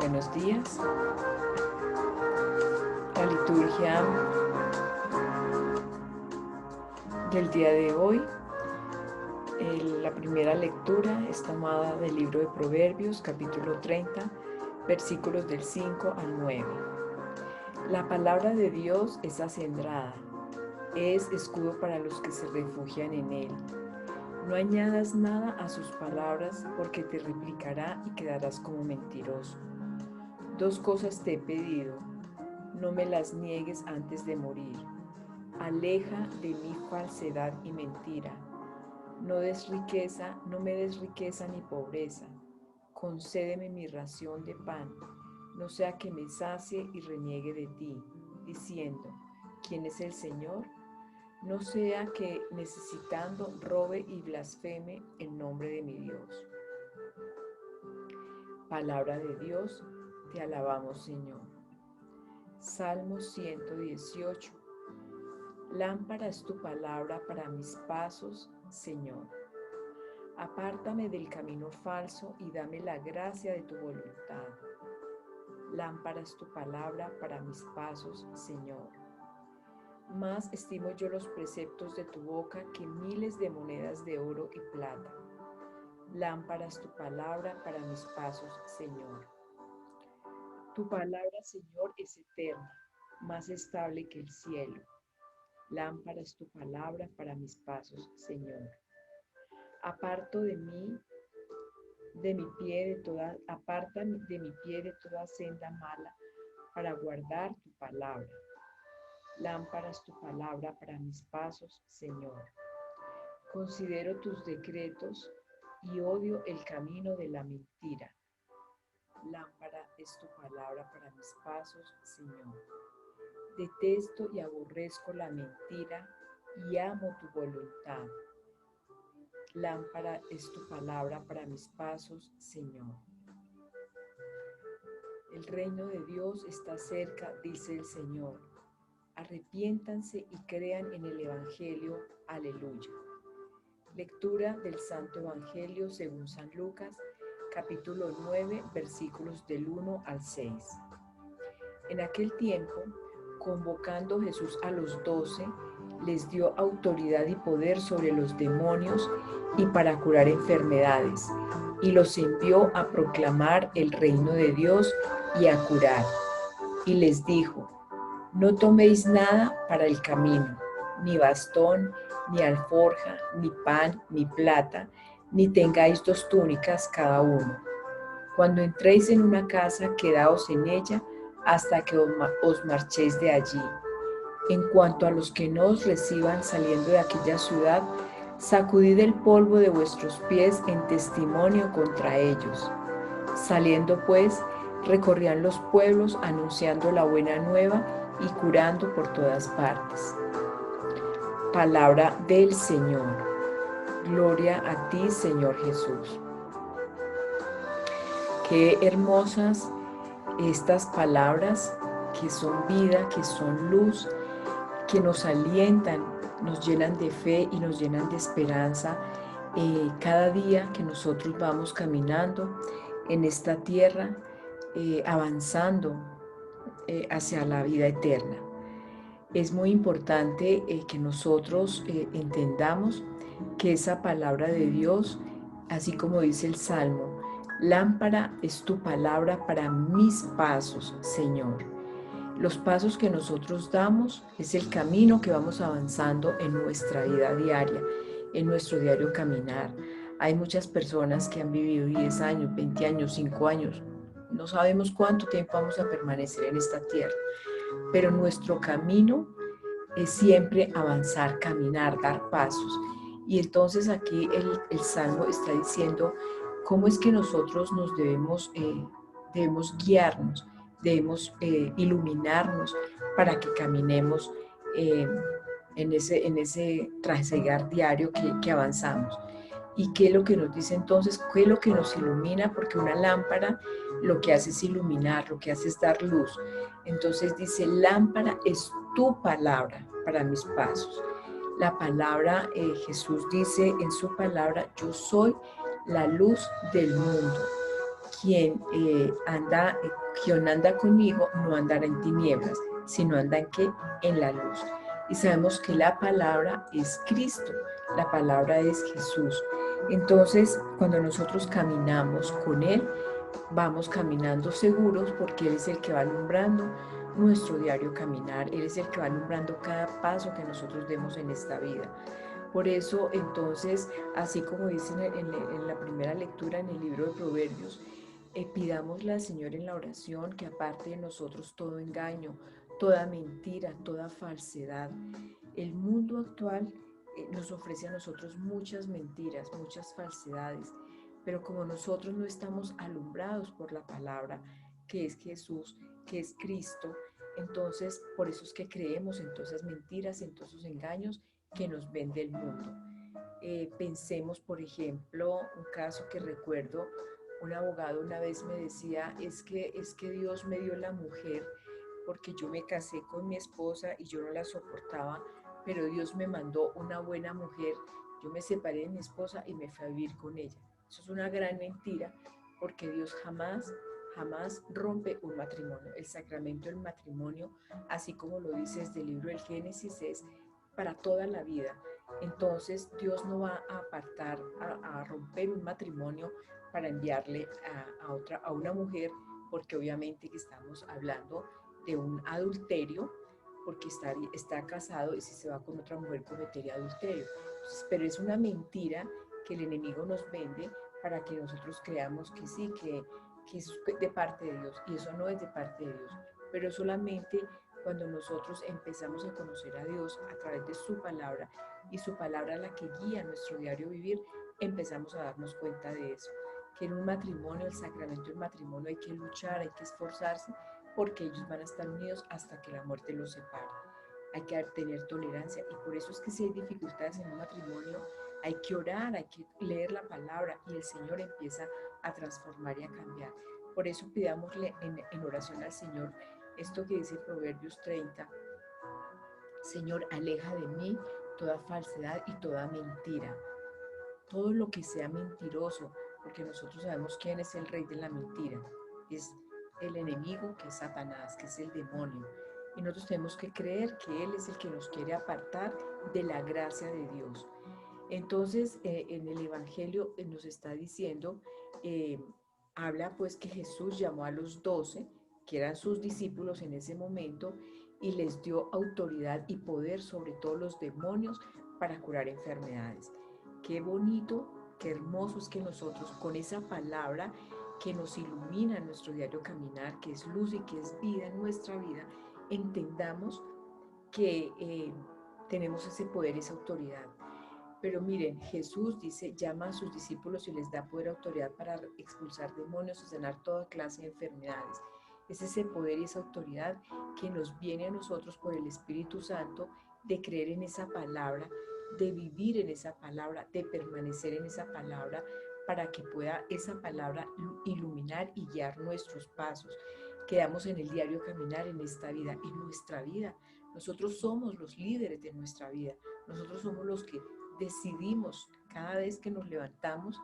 Buenos días. La liturgia del día de hoy, la primera lectura es tomada del libro de Proverbios, capítulo 30, versículos del 5 al 9. La palabra de Dios es acendrada, es escudo para los que se refugian en él. No añadas nada a sus palabras, porque te replicará y quedarás como mentiroso. 2 cosas te he pedido, no me las niegues antes de morir. Aleja de mí falsedad y mentira. No me des riqueza ni pobreza. Concédeme mi ración de pan, no sea que me sacie y reniegue de ti, diciendo, ¿quién es el Señor? No sea que necesitando robe y blasfeme el nombre de mi Dios. Palabra de Dios, te alabamos, Señor. Salmo 118. Lámpara es tu palabra para mis pasos, Señor. Apártame del camino falso y dame la gracia de tu voluntad. Lámpara es tu palabra para mis pasos, Señor. Más estimo yo los preceptos de tu boca que miles de monedas de oro y plata. Lámpara es tu palabra para mis pasos, Señor. Tu palabra, Señor, es eterna, más estable que el cielo. Lámpara es tu palabra para mis pasos, Señor. Aparta de mi pie de toda senda mala para guardar tu palabra. Lámpara es tu palabra para mis pasos, Señor. Considero tus decretos y odio el camino de la mentira. Lámpara es tu palabra para mis pasos, Señor. Detesto y aborrezco la mentira y amo tu voluntad. Lámpara es tu palabra para mis pasos, Señor. El reino de Dios está cerca, dice el Señor. Arrepiéntanse y crean en el Evangelio. Aleluya. Lectura del Santo Evangelio según San Lucas, capítulo 9, versículos del 1 al 6. En aquel tiempo, convocando Jesús a los 12, les dio autoridad y poder sobre los demonios y para curar enfermedades, y los envió a proclamar el reino de Dios y a curar. Y les dijo, no toméis nada para el camino, ni bastón, ni alforja, ni pan, ni plata, ni tengáis 2 túnicas cada uno. Cuando entréis en una casa, quedaos en ella hasta que os marchéis de allí. En cuanto a los que no os reciban saliendo de aquella ciudad, sacudid el polvo de vuestros pies en testimonio contra ellos. Saliendo pues, recorrían los pueblos anunciando la buena nueva y curando por todas partes. Palabra del Señor. Gloria a ti, Señor Jesús. Qué hermosas estas palabras que son vida, que son luz, que nos alientan, nos llenan de fe y nos llenan de esperanza cada día que nosotros vamos caminando en esta tierra, avanzando hacia la vida eterna. Es muy importante que nosotros entendamos que esa palabra de Dios, así como dice el Salmo, lámpara es tu palabra para mis pasos, Señor. Los pasos que nosotros damos es el camino que vamos avanzando en nuestra vida diaria, en nuestro diario caminar. Hay muchas personas que han vivido 10 años, 20 años, 5 años. No sabemos cuánto tiempo vamos a permanecer en esta tierra, pero nuestro camino es siempre avanzar, caminar, dar pasos. Y entonces aquí el Salmo está diciendo cómo es que nosotros nos debemos guiarnos, debemos iluminarnos para que caminemos en ese trasegar diario que avanzamos. ¿Y qué es lo que nos dice entonces? ¿Qué es lo que nos ilumina? Porque una lámpara lo que hace es iluminar, lo que hace es dar luz. Entonces dice, lámpara es tu palabra para mis pasos. La palabra, Jesús dice en su palabra, yo soy la luz del mundo. quien anda conmigo no andará en tinieblas, sino anda en ¿qué? En la luz. Y sabemos que la palabra es Cristo, la palabra es Jesús. Entonces, cuando nosotros caminamos con Él, vamos caminando seguros porque Él es el que va alumbrando nuestro diario caminar. Él es el que va alumbrando cada paso que nosotros demos en esta vida. Por eso, entonces, así como dice en la primera lectura en el libro de Proverbios, pidámosle al Señor en la oración que aparte de nosotros todo engaño, toda mentira, toda falsedad. El mundo actual nos ofrece a nosotros muchas mentiras, muchas falsedades, pero como nosotros no estamos alumbrados por la palabra, que es Jesús, que es Cristo, entonces por eso es que creemos en todas esas mentiras, en todos esos engaños que nos vende el mundo. Pensemos, por ejemplo, un caso que recuerdo, un abogado una vez me decía, es que Dios me dio la mujer porque yo me casé con mi esposa y yo no la soportaba, pero Dios me mandó una buena mujer. Yo me separé de mi esposa y me fui a vivir con ella. Eso es una gran mentira porque Dios jamás rompe un matrimonio. El sacramento del matrimonio, así como lo dice desde el libro del Génesis, es para toda la vida. Entonces Dios no va a apartar, a romper un matrimonio para enviarle a una mujer, porque obviamente que estamos hablando de un adulterio, porque está casado y si se va con otra mujer cometería adulterio. Entonces, pero es una mentira que el enemigo nos vende para que nosotros creamos que sí, que es de parte de Dios, y eso no es de parte de Dios, pero solamente cuando nosotros empezamos a conocer a Dios a través de su palabra, y su palabra la que guía nuestro diario vivir, empezamos a darnos cuenta de eso, que en un matrimonio, el sacramento del matrimonio, hay que luchar, hay que esforzarse, porque ellos van a estar unidos hasta que la muerte los separe. Hay que tener tolerancia, y por eso es que si hay dificultades en un matrimonio, hay que orar, hay que leer la palabra, y el Señor empieza a transformar y a cambiar. Por eso pidámosle en oración al Señor esto que dice Proverbios 30, Señor, aleja de mí toda falsedad y toda mentira, todo lo que sea mentiroso, porque nosotros sabemos quién es el rey de la mentira, es el enemigo, que es Satanás, que es el demonio, y nosotros tenemos que creer que Él es el que nos quiere apartar de la gracia de Dios. Entonces, en el Evangelio nos está diciendo, habla pues que Jesús llamó a los 12, que eran sus discípulos en ese momento, y les dio autoridad y poder sobre todos los demonios para curar enfermedades. Qué bonito, qué hermoso es que nosotros con esa palabra que nos ilumina en nuestro diario caminar, que es luz y que es vida en nuestra vida, entendamos que tenemos ese poder, esa autoridad. Pero miren, Jesús dice, llama a sus discípulos y les da poder, autoridad para expulsar demonios y sanar toda clase de enfermedades. Es ese poder y esa autoridad que nos viene a nosotros por el Espíritu Santo, de creer en esa palabra, de vivir en esa palabra, de permanecer en esa palabra, para que pueda esa palabra iluminar y guiar nuestros pasos. Quedamos en el diario caminar en esta vida, en nuestra vida. Nosotros somos los líderes de nuestra vida. Nosotros somos los que decidimos cada vez que nos levantamos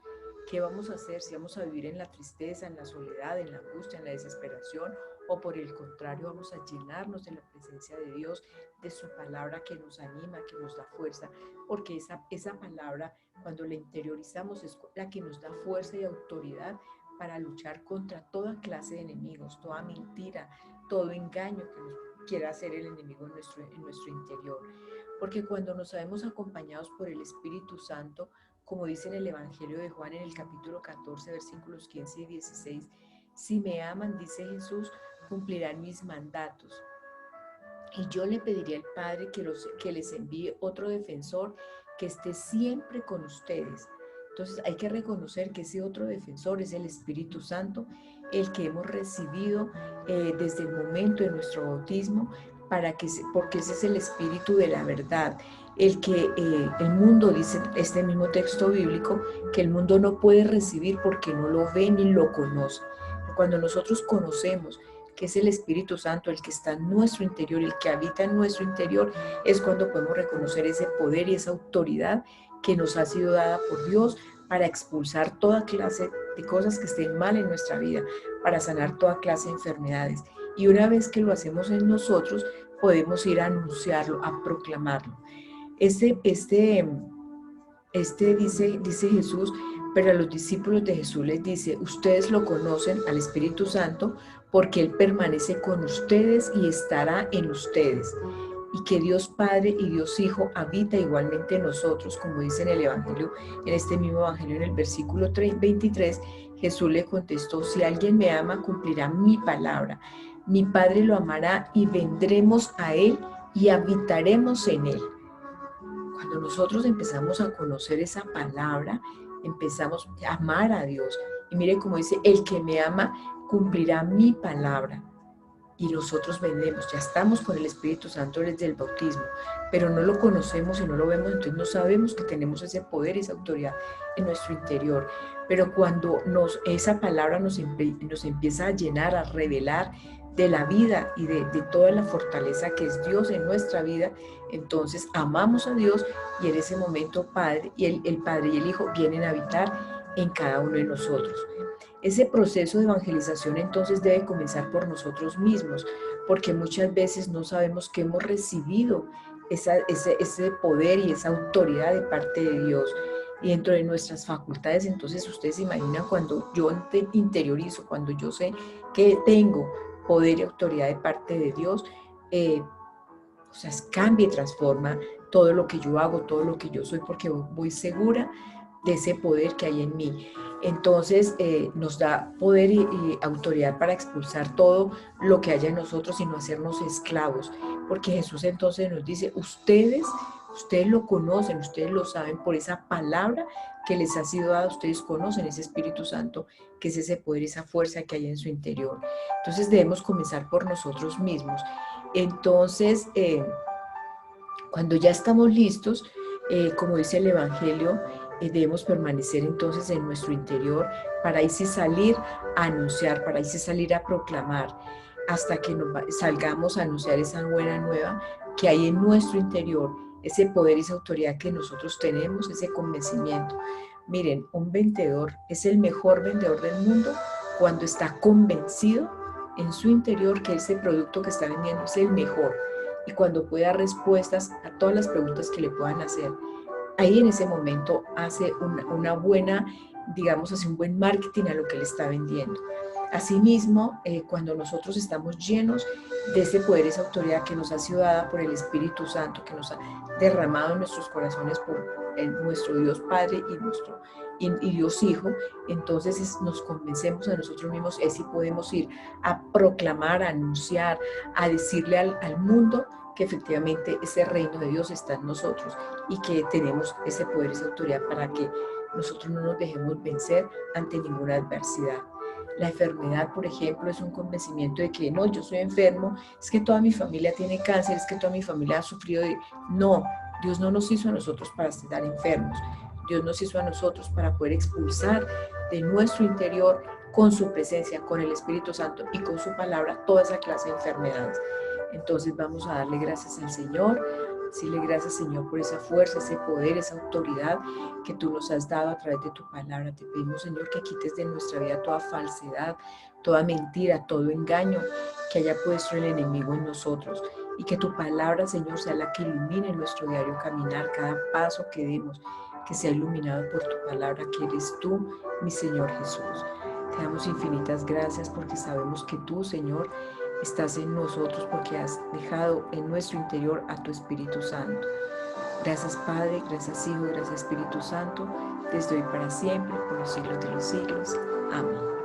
qué vamos a hacer, si vamos a vivir en la tristeza, en la soledad, en la angustia, en la desesperación, o por el contrario vamos a llenarnos de la presencia de Dios, de su palabra que nos anima, que nos da fuerza, porque esa palabra, cuando la interiorizamos, es la que nos da fuerza y autoridad para luchar contra toda clase de enemigos, toda mentira, todo engaño que nos quiera hacer el enemigo en nuestro interior. Porque cuando nos sabemos acompañados por el Espíritu Santo, como dice en el Evangelio de Juan en el capítulo 14, versículos 15 y 16, si me aman, dice Jesús, cumplirán mis mandatos. Y yo le pediré al Padre que les envíe otro defensor que esté siempre con ustedes. Entonces hay que reconocer que ese otro defensor es el Espíritu Santo, el que hemos recibido desde el momento de nuestro bautismo, porque ese es el Espíritu de la verdad, el que el mundo, dice este mismo texto bíblico, que el mundo no puede recibir porque no lo ve ni lo conoce. Cuando nosotros conocemos que es el Espíritu Santo el que está en nuestro interior, el que habita en nuestro interior, es cuando podemos reconocer ese poder y esa autoridad que nos ha sido dada por Dios para expulsar toda clase de cosas que estén mal en nuestra vida, para sanar toda clase de enfermedades. Y una vez que lo hacemos en nosotros, podemos ir a anunciarlo, a proclamarlo. Dice Jesús, pero a los discípulos de Jesús les dice: ustedes lo conocen al Espíritu Santo porque Él permanece con ustedes y estará en ustedes. Y que Dios Padre y Dios Hijo habita igualmente en nosotros, como dice en el Evangelio, en este mismo Evangelio, en el versículo 23, Jesús le contestó: si alguien me ama, cumplirá mi palabra. Mi Padre lo amará y vendremos a Él y habitaremos en Él. Cuando nosotros empezamos a conocer esa palabra, empezamos a amar a Dios. Y mire cómo dice: el que me ama cumplirá mi palabra. Y nosotros vendemos, ya estamos con el Espíritu Santo desde el bautismo, pero no lo conocemos y no lo vemos, entonces no sabemos que tenemos ese poder, esa autoridad en nuestro interior. Pero cuando esa palabra nos empieza a llenar, a revelar de la vida y de toda la fortaleza que es Dios en nuestra vida, entonces amamos a Dios, y en ese momento el Padre y el Hijo vienen a habitar en cada uno de nosotros. Ese proceso de evangelización entonces debe comenzar por nosotros mismos, porque muchas veces no sabemos que hemos recibido ese poder y esa autoridad de parte de Dios. Y dentro de nuestras facultades, entonces ustedes se imaginan cuando yo interiorizo, cuando yo sé que tengo poder y autoridad de parte de Dios, o sea, cambia y transforma todo lo que yo hago, todo lo que yo soy, porque voy segura de ese poder que hay en mí. Entonces nos da poder y autoridad para expulsar todo lo que haya en nosotros y no hacernos esclavos, porque Jesús entonces nos dice: ustedes lo conocen, ustedes lo saben por esa palabra que les ha sido dada, ustedes conocen ese Espíritu Santo, que es ese poder, esa fuerza que hay en su interior. Entonces debemos comenzar por nosotros mismos. Entonces, cuando ya estamos listos, como dice el Evangelio, debemos permanecer entonces en nuestro interior para ahí sí salir a anunciar, para ahí sí salir a proclamar, hasta que salgamos a anunciar esa buena nueva que hay en nuestro interior, ese poder y esa autoridad que nosotros tenemos, ese convencimiento. Miren, un vendedor es el mejor vendedor del mundo cuando está convencido en su interior que ese producto que está vendiendo es el mejor, y cuando puede dar respuestas a todas las preguntas que le puedan hacer. Ahí en ese momento hace una buena, digamos, hace un buen marketing a lo que le está vendiendo. Asimismo, cuando nosotros estamos llenos de ese poder, esa autoridad que nos ha sido dada por el Espíritu Santo, que nos ha derramado en nuestros corazones por nuestro Dios Padre y Dios Hijo, entonces nos convencemos a nosotros mismos, y así podemos ir a proclamar, a anunciar, a decirle al mundo que efectivamente ese reino de Dios está en nosotros y que tenemos ese poder, esa autoridad para que nosotros no nos dejemos vencer ante ninguna adversidad. La enfermedad, por ejemplo, es un convencimiento de que no, yo soy enfermo, es que toda mi familia tiene cáncer, es que toda mi familia ha sufrido de... No, Dios no nos hizo a nosotros para estar enfermos. Dios nos hizo a nosotros para poder expulsar de nuestro interior, con su presencia, con el Espíritu Santo y con su palabra, toda esa clase de enfermedades. Entonces vamos a darle gracias al Señor, decirle gracias, Señor, por esa fuerza, ese poder, esa autoridad que tú nos has dado a través de tu palabra. Te pedimos, Señor, que quites de nuestra vida toda falsedad, toda mentira, todo engaño que haya puesto el enemigo en nosotros, y que tu palabra, Señor, sea la que ilumine nuestro diario caminar, cada paso que demos, que sea iluminado por tu palabra, que eres tú, mi Señor Jesús. Te damos infinitas gracias porque sabemos que tú, Señor, estás en nosotros, porque has dejado en nuestro interior a tu Espíritu Santo. Gracias, Padre, gracias, Hijo, gracias, Espíritu Santo, desde hoy para siempre, por los siglos de los siglos. Amén.